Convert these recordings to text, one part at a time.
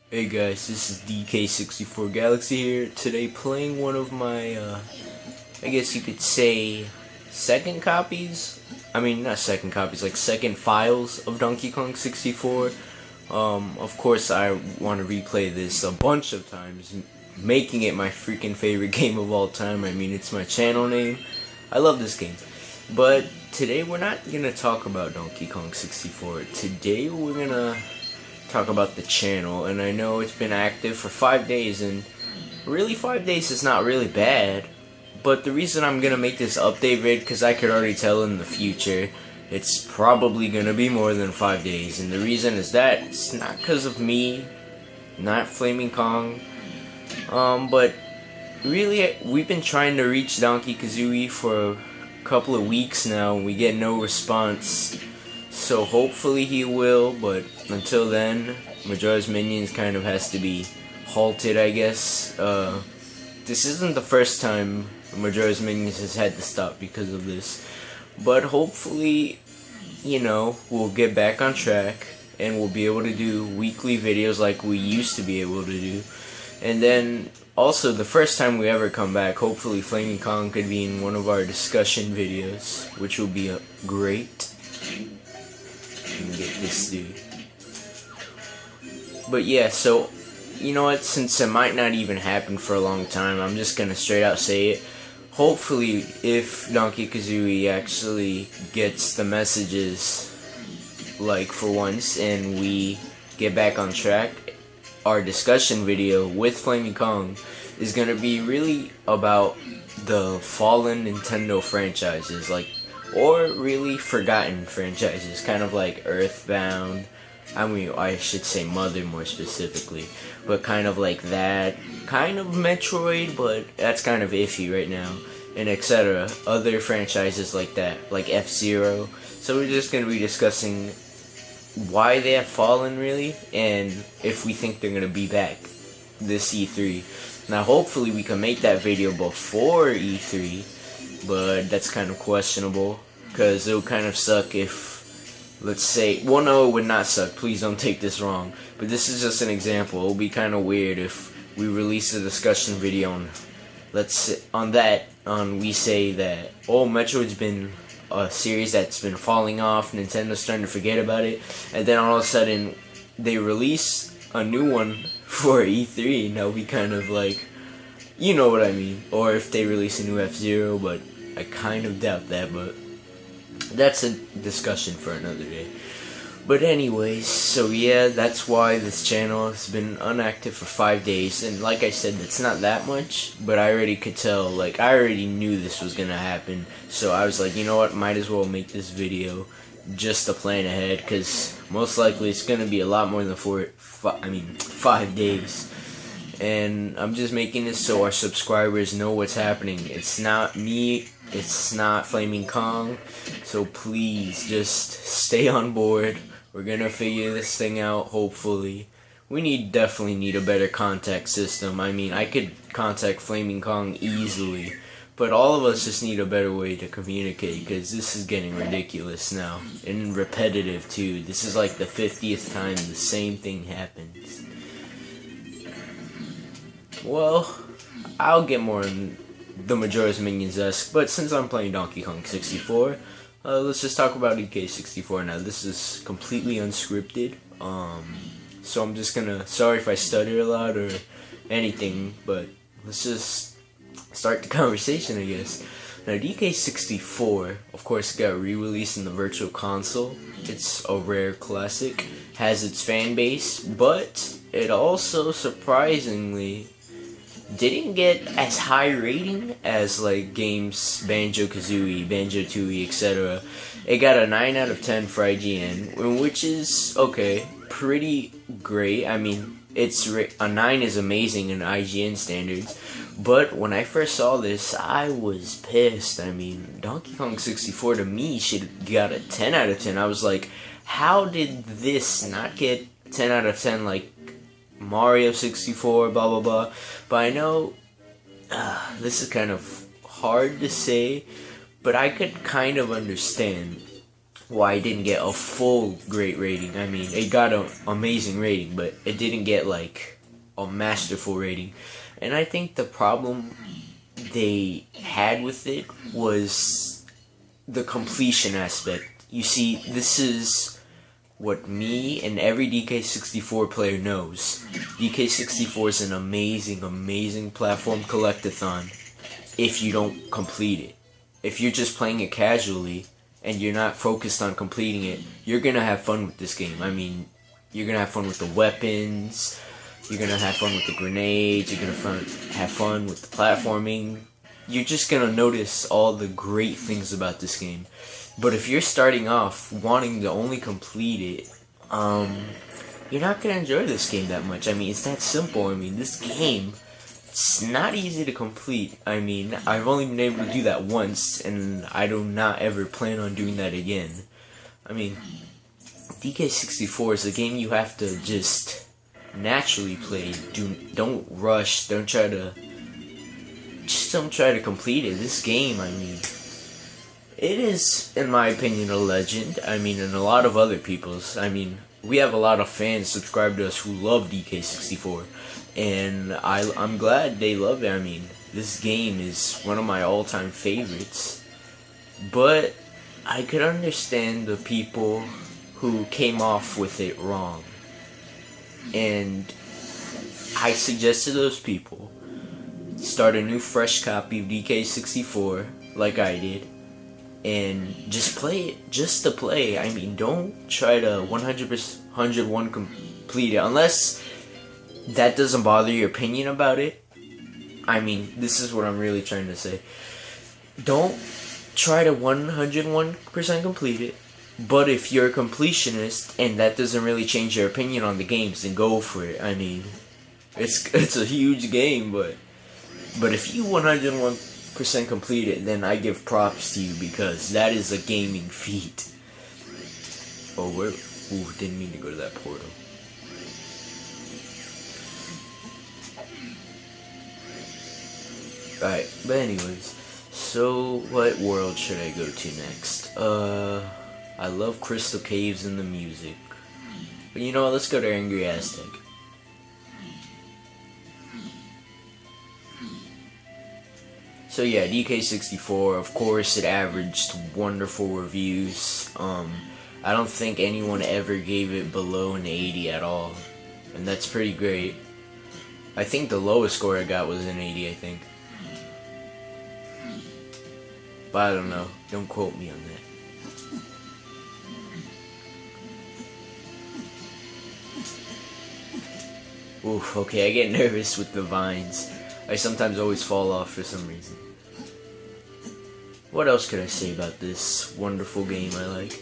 Hey guys, this is DK64 Galaxy here. Today playing one of my, I guess you could say, second copies? I mean, not second copies, like second files of Donkey Kong 64. Of course I want to replay this a bunch of times, making it my freaking favorite game of all time. I mean, it's my channel name. I love this game. But today we're not gonna talk about Donkey Kong 64. Today we're gonna talk about the channel, and I know it's been active for 5 days, and really 5 days is not really bad, but the reason I'm gonna make this update vid, because I could already tell in the future it's probably gonna be more than 5 days, and the reason is that it's not because of me, not Flaming Kong, but really we've been trying to reach Donkey Kazooie for a couple of weeks now, and we get no response. So hopefully he will, but until then, Majora's Minions kind of has to be halted, I guess. This isn't the first time Majora's Minions has had to stop because of this. But hopefully, you know, we'll get back on track and we'll be able to do weekly videos like we used to be able to do. And then, also, the first time we ever come back, hopefully Flaming Kong could be in one of our discussion videos, which will be great. Get this dude. But yeah, so you know what, since it might not even happen for a long time, I'm just gonna straight out say it. Hopefully, if Donkey Kazooie actually gets the messages, like for once, and we get back on track, our discussion video with Flaming Kong is gonna be really about the fallen Nintendo franchises, like, or really forgotten franchises, kind of like Earthbound. I mean, I should say Mother more specifically, but kind of like that, kind of Metroid, but that's kind of iffy right now, and etc. Other franchises like that, like F-Zero. So we're just going to be discussing why they have fallen, really, and if we think they're going to be back this E3. Now, hopefully we can make that video before E3, but that's kind of questionable, because it would kind of suck if, let's say, well, no, it would not suck, please don't take this wrong, but this is just an example. It would be kind of weird if we release a discussion video on, let's say, we say that, oh, Metroid's been a series that's been falling off, Nintendo's starting to forget about it, and then all of a sudden they release a new one for E3, and that would be kind of like, you know what I mean. Or if they release a new F-Zero, but I kind of doubt that, but that's a discussion for another day. But anyways, so yeah, that's why this channel has been inactive for 5 days, and like I said, that's not that much, but I already could tell, like, I already knew this was gonna happen, so I was like, you know what, might as well make this video just to plan ahead, because most likely it's gonna be a lot more than 5 days. And I'm just making this so our subscribers know what's happening. It's not me, it's not Flaming Kong, so please just stay on board. We're gonna figure this thing out, hopefully. We definitely need a better contact system. I mean, I could contact Flaming Kong easily, but all of us just need a better way to communicate, because this is getting ridiculous now, and repetitive too. This is like the 50th time the same thing happens. Well, I'll get more in the Majora's Minions-esque, but since I'm playing Donkey Kong 64, let's just talk about DK64 now. This is completely unscripted, so I'm just gonna, sorry if I stutter a lot or anything, but let's just start the conversation, I guess. Now, DK64, of course, got re-released in the Virtual Console. It's a rare classic, has its fan base, but it also, surprisingly, didn't get as high rating as like games Banjo-Kazooie, Banjo-Tooie, etc. It got a 9 out of 10 for IGN, which is, okay, pretty great. I mean, a 9 is amazing in IGN standards, but when I first saw this, I was pissed. I mean, Donkey Kong 64 to me should have got a 10 out of 10. I was like, how did this not get 10 out of 10 like Mario 64, blah blah blah? But I know this is kind of hard to say, but I could kind of understand why it didn't get a full great rating. I mean, it got an amazing rating, but it didn't get like a masterful rating. And I think the problem they had with it was the completion aspect. You see, this is what me and every DK64 player knows. DK64 is an amazing, amazing platform collectathon if you don't complete it. If you're just playing it casually and you're not focused on completing it, you're gonna have fun with this game. I mean, you're gonna have fun with the weapons, you're gonna have fun with the grenades, you're gonna have fun with the platforming. You're just gonna notice all the great things about this game. But if you're starting off wanting to only complete it, you're not gonna enjoy this game that much. I mean, it's that simple. I mean, this game, it's not easy to complete. I mean, I've only been able to do that once, and I do not ever plan on doing that again. I mean, DK64 is a game you have to just naturally play. Don't rush. Don't try to complete it. This game, I mean, it is, in my opinion, a legend. I mean, and a lot of other people's. I mean, we have a lot of fans subscribe to us who love DK64, and I'm glad they love it. I mean, this game is one of my all-time favorites, but I could understand the people who came off with it wrong, and I suggest to those people, start a new fresh copy of DK64 like I did, and just play it just to play. I mean, don't try to 101 complete it unless that doesn't bother your opinion about it. I mean, this is what I'm really trying to say. Don't try to 101% complete it, but if you're a completionist and that doesn't really change your opinion on the games, then go for it. I mean, it's a huge game, but if you 101% complete it, then I give props to you, because that is a gaming feat. Oh, didn't mean to go to that portal. Alright, but anyways, so what world should I go to next? I love Crystal Caves and the music. But you know what, let's go to Angry Aztec. So yeah, DK64, of course, it averaged wonderful reviews. I don't think anyone ever gave it below an 80 at all, and that's pretty great. I think the lowest score I got was an 80, I think. But I don't know, don't quote me on that. Oof, okay, I get nervous with the vines. I sometimes always fall off for some reason. What else could I say about this wonderful game I like?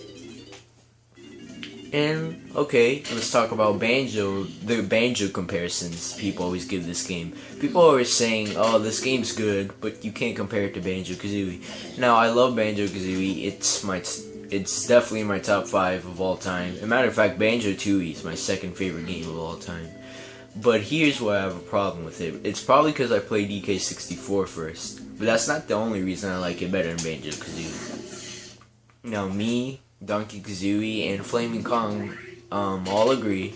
And, okay, let's talk about Banjo, the Banjo comparisons people always give this game. People are always saying, oh, this game's good, but you can't compare it to Banjo-Kazooie. Now, I love Banjo-Kazooie. It's definitely my top 5 of all time. As a matter of fact, Banjo-Tooie is my second favorite game of all time. But here's why I have a problem with it. It's probably because I played DK64 first. But that's not the only reason I like it better than Banjo-Kazooie. Now, me, Donkey Kazooie, and Flaming Kong all agree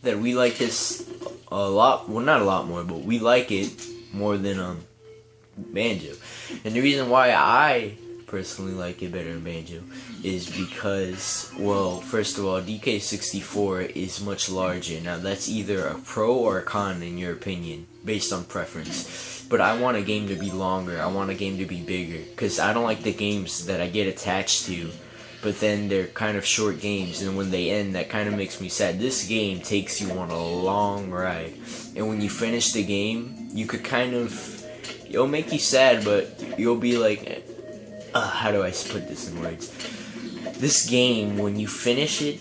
that we like this a lot, well, not a lot more, but we like it more than Banjo. And the reason why I personally like it better than Banjo is because, well, first of all, DK64 is much larger. Now, that's either a pro or a con in your opinion, based on preference. But I want a game to be longer. I want a game to be bigger, because I don't like the games that I get attached to, but then they're kind of short games, and when they end, that kind of makes me sad. This game takes you on a long ride, and when you finish the game, you could kind of, it'll make you sad, but you'll be like, how do I put this in words? This game, when you finish it,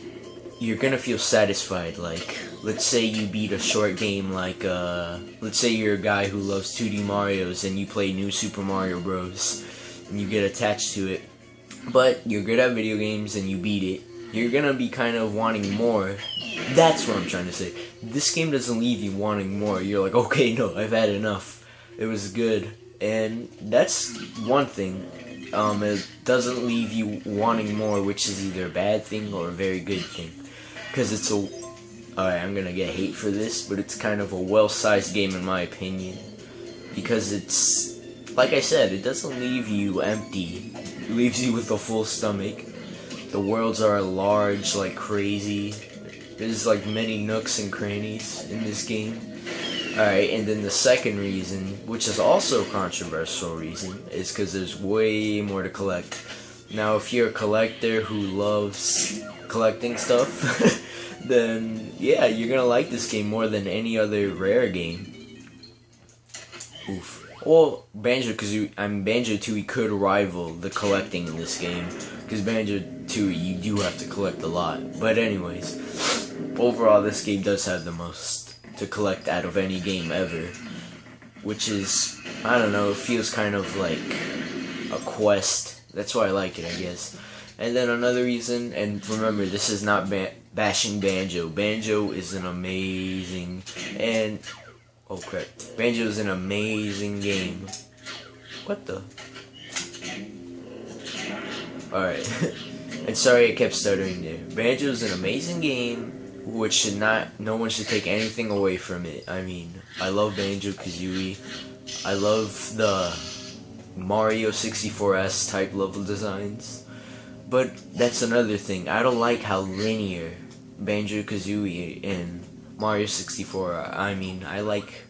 you're gonna feel satisfied. Like, let's say you beat a short game, like, let's say you're a guy who loves 2D Marios and you play New Super Mario Bros. And you get attached to it, but you're good at video games and you beat it. You're gonna be kind of wanting more. That's what I'm trying to say. This game doesn't leave you wanting more. You're like, okay, no, I've had enough. It was good. And that's one thing. it doesn't leave you wanting more, which is either a bad thing or a very good thing. Because it's a... Alright, I'm gonna get hate for this, but it's kind of a well-sized game in my opinion. Because it's... Like I said, it doesn't leave you empty. It leaves you with a full stomach. The worlds are large like crazy. There's like many nooks and crannies in this game. Alright, and then the second reason, which is also a controversial reason, is because there's way more to collect. Now, if you're a collector who loves collecting stuff, then yeah, you're gonna like this game more than any other Rare game. Oof. Well, Banjo-Tooie could rival the collecting in this game, because Banjo-Tooie, you do have to collect a lot. But anyways, overall, this game does have the most to collect out of any game ever, which is, I don't know, it feels kind of like a quest. That's why I like it, I guess. And then another reason, and remember, this is not bashing Banjo. Banjo is an amazing, and oh crap, Banjo is an amazing game. What the? Alright. And sorry I kept stuttering there. Banjo is an amazing game, which should not, no one should take anything away from it. I mean, I love Banjo-Kazooie. I love the Mario 64S type level designs. But that's another thing. I don't like how linear Banjo-Kazooie and Mario 64 are. I mean, I like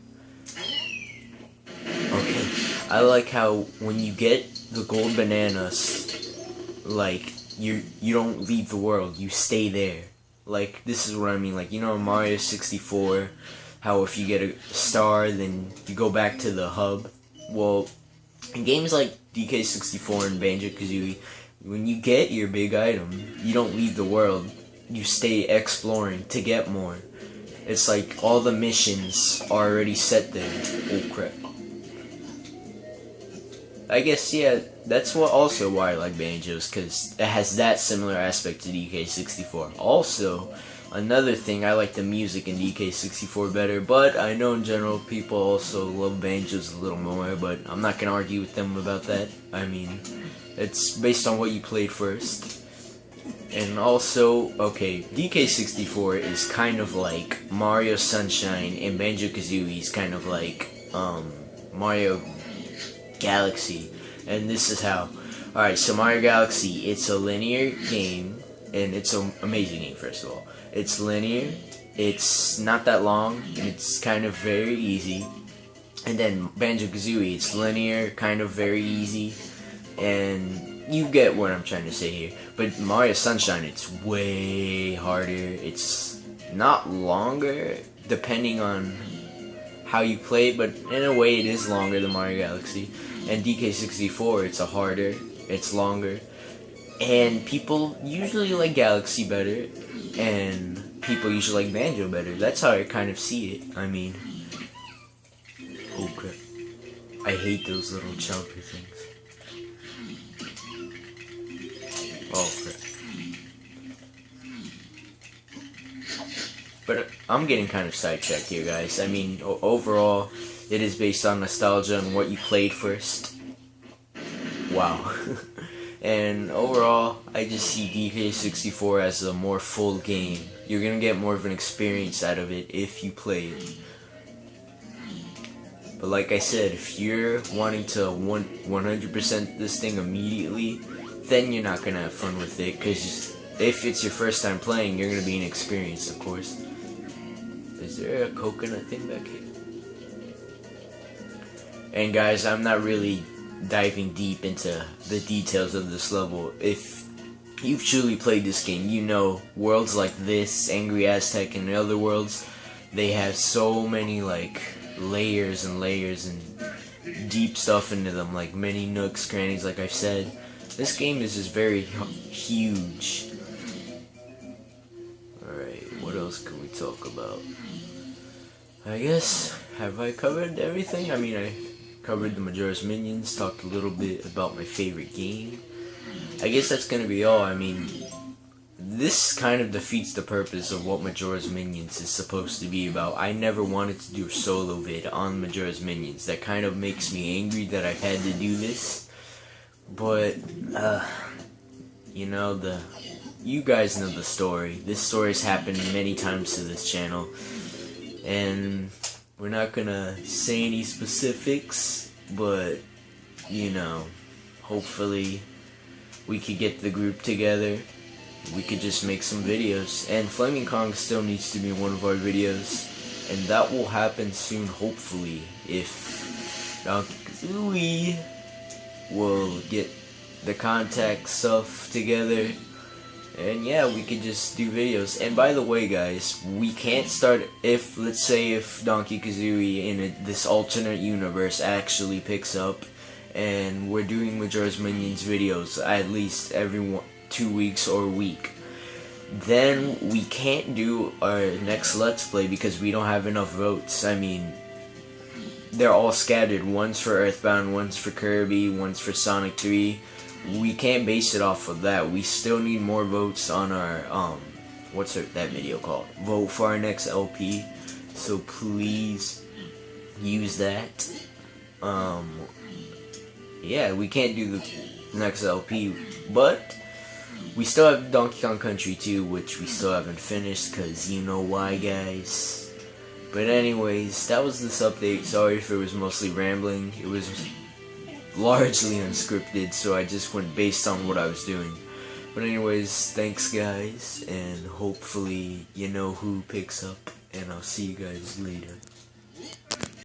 how when you get the gold bananas, like, you don't leave the world, you stay there. Like, this is what I mean, like, you know, Mario 64, how if you get a star, then you go back to the hub. Well, in games like DK64 and Banjo-Kazooie, when you get your big item, you don't leave the world, you stay exploring to get more. It's like all the missions are already set there. Oh crap. I guess, yeah, that's also why I like Banjo's, because it has that similar aspect to DK64. Also, another thing, I like the music in DK64 better, but I know in general people also love Banjo's a little more, but I'm not going to argue with them about that. I mean, it's based on what you played first. And also, okay, DK64 is kind of like Mario Sunshine, and Banjo-Kazooie is kind of like Mario Galaxy, and this is how. Alright, so Mario Galaxy, it's a linear game, and it's an amazing game, first of all. It's linear, it's not that long, and it's kind of very easy. And then Banjo-Kazooie, it's linear, kind of very easy, and you get what I'm trying to say here. But Mario Sunshine, it's way harder. It's not longer, depending on how you play it, but in a way it is longer than Mario Galaxy. And DK64, it's harder, it's longer, and people usually like Galaxy better, and people usually like Banjo better. That's how I kind of see it. I mean, oh crap, I hate those little chomper things. Oh crap. But I'm getting kind of sidetracked here, guys. I mean, overall, it is based on nostalgia and what you played first. Wow. And overall, I just see DK64 as a more full game. You're gonna get more of an experience out of it if you play it. But like I said, if you're wanting to 100% this thing immediately, then you're not gonna have fun with it, because if it's your first time playing, you're gonna be inexperienced, of course. Is there a coconut thing back here? And guys, I'm not really diving deep into the details of this level. If you've truly played this game, you know worlds like this, Angry Aztec, and the other worlds, they have so many like layers and layers and deep stuff into them, like many nooks, crannies, like I've said. This game is just very huge. Alright, what else can we talk about? I guess, have I covered everything? I mean, I covered the Majora's Minions, talked a little bit about my favorite game. I guess that's gonna be all. I mean, this kind of defeats the purpose of what Majora's Minions is supposed to be about. I never wanted to do a solo vid on Majora's Minions. That kind of makes me angry that I've had to do this. But you know, you guys know the story. This story's happened many times to this channel, and we're not gonna say any specifics, but you know, hopefully we could get the group together. We could just make some videos, and Flaming Kong still needs to be one of our videos, and that will happen soon, hopefully, if Donkey Kazooie will get the contact stuff together. And yeah, we could just do videos. And by the way, guys, we can't start if, let's say, if Donkey Kazooie in this alternate universe actually picks up, and we're doing Majora's Minions videos at least every 2 weeks or a week, then we can't do our next Let's Play because we don't have enough votes. I mean, they're all scattered. One's for Earthbound, one's for Kirby, one's for Sonic 3. We can't base it off of that. We still need more votes on our, what's that video called? Vote for our next LP. So please use that. Yeah, we can't do the next LP, but we still have Donkey Kong Country 2, which we still haven't finished, because you know why, guys. But anyways, that was this update. Sorry if it was mostly rambling. It was largely unscripted, so I just went based on what I was doing. But anyways, thanks guys, and hopefully you know who picks up, and I'll see you guys later.